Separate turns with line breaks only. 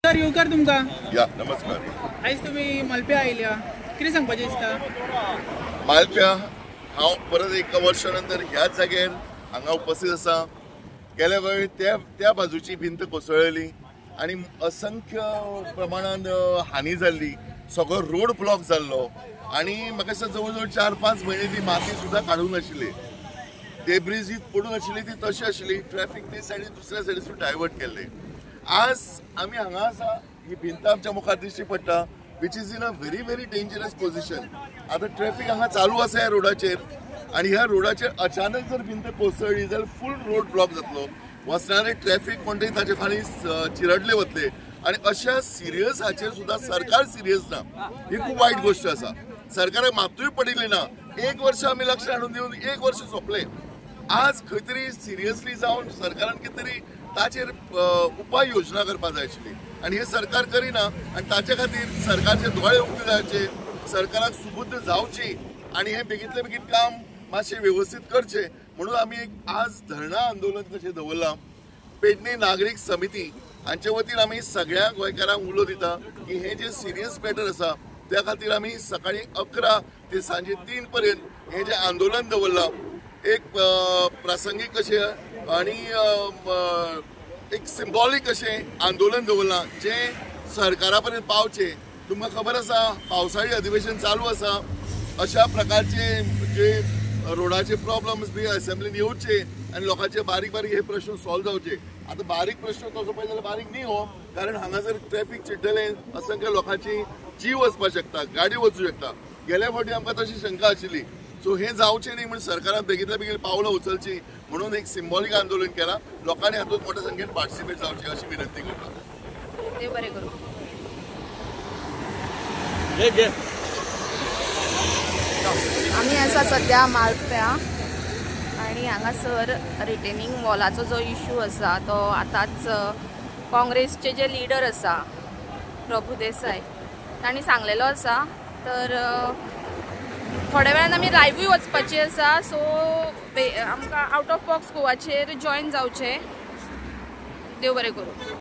Sir येवकार तुमका
या नमस्कार।
आयज तुम्ही मालप्या आयल्या कितें सांगपाचें दिसता?
मालप्या हांव परत एक वर्षानंतर ह्याच जाग्यार हांगा उपस्थित आसा। गेल्या वेळी त्या बाजूची भिंत कोसळ्ळी आणि असंख्य प्रमाणात हानी जाल्ली, सगळो रोड ब्लॉक जाल्लो आणि म्हाका दिसता जवळ जवळ 4-5 म्हयने ती माती सुद्धा काडूंक नाशिल्ली। डेब्रीज जी पडून आशिल्ली ती तशी आशिल्ली, ट्रॅफिक ते सायडीन दुसऱ्या सायडीसून डायवर्ट केल्ले। आज आमी हांगा आसा, ही भिंत आमच्या मुखार दिश्टी पडटा, which is in a very dangerous position. आता ट्रॅफिक हांगा चालू आसा ह्या रोडाचेर आणि ह्या रोडाचेर अचानक जर भिंत कोसळ्ळी जाल्यार फुल रोड ब्लॉक जातलो। वचणारे ट्रॅफिक कोणतरी ताचे फाटी चिरडले वतले आणि अशा सिरियस हाचेर सुद्धा सरकार सिरियस ना, ही खूप वाईट गोष्ट आसा। सरकाराक मातूय पडिल्ली ना। 1 वर्ष आमी लक्ष हाडून दिवन 1 वर्ष सोंपले। आज खंय तरी सिरियसली जावन सरकारान कितें तरी ताचेर उपाय योजना करपाक जाय आशिल्ली आणि हे सरकार करिना आणि ताचे खातीर सरकारचे दोळे उगते जावचे, सरकाराक सुबुद्ध जावची आणि हे बेगीतले बेगीन काम मातशें व्यवस्थित करचे म्हणून आमी एक आज धरणा आंदोलन कशें दवरलां। पेडणे नागरीक समिती हांचे वतीन आमी सगळ्या गोंयकारांक उलो दिता की हे जे सिरियस मॅटर आसा त्या खातीर आमी सकाळी 11 ते सांजे 3 पर्यंत हे जे आंदोलन दवरलां, एक प्रासंगीक अशें आणि एक सिंबॉलिक अशें आंदोलन दवरलां जे सरकारा पर्यंत पावचे। तुमकां खबर आसा पावसाळी अधिवेशन चालू आसा, अशा प्रकारचे जे रोडाचे प्रॉब्लेम्स बी असेंब्लीन येवचे आणि लोकांचे बारीक हे प्रश्न सॉल्व जावचे। आता बारीक प्रश्न तसो पळयत जाल्यार बारीक न्ही हो, कारण हांगा जर ट्रॅफिक चिड्डले असंख्य लोकांची जीव वचपाक शकता, गाडी वचूं शकता। गेल्या फावटी आमकां तशी शंका आशिल्ली, सो हे जावचे न्ही म्हणून सरकारान बेगीतल्या बेगीन पावलां उचलची म्हणून एक सिंबॉलिक आंदोलन केला। लोकांनी हातूंत मोठ्या संख्येन पार्टिसिपेट जावची अशी विनंती करता।
देव बरें करूं। आमी आसा सध्या मालप्या आणि हांगासर रिटेनिंग वॉलाचो जो इश्यू आसा तो आतांच काँग्रेसचे जे लिडर आसा प्रभुदेसाय तांणी सांगलेलो आसा, तर थोड्या वेळान आमी लायव्हूय वचपाची आसा। सो आमकां आउट ऑफ बॉक्स गोवाचेर जॉयन जावचें। देव बरें करूं।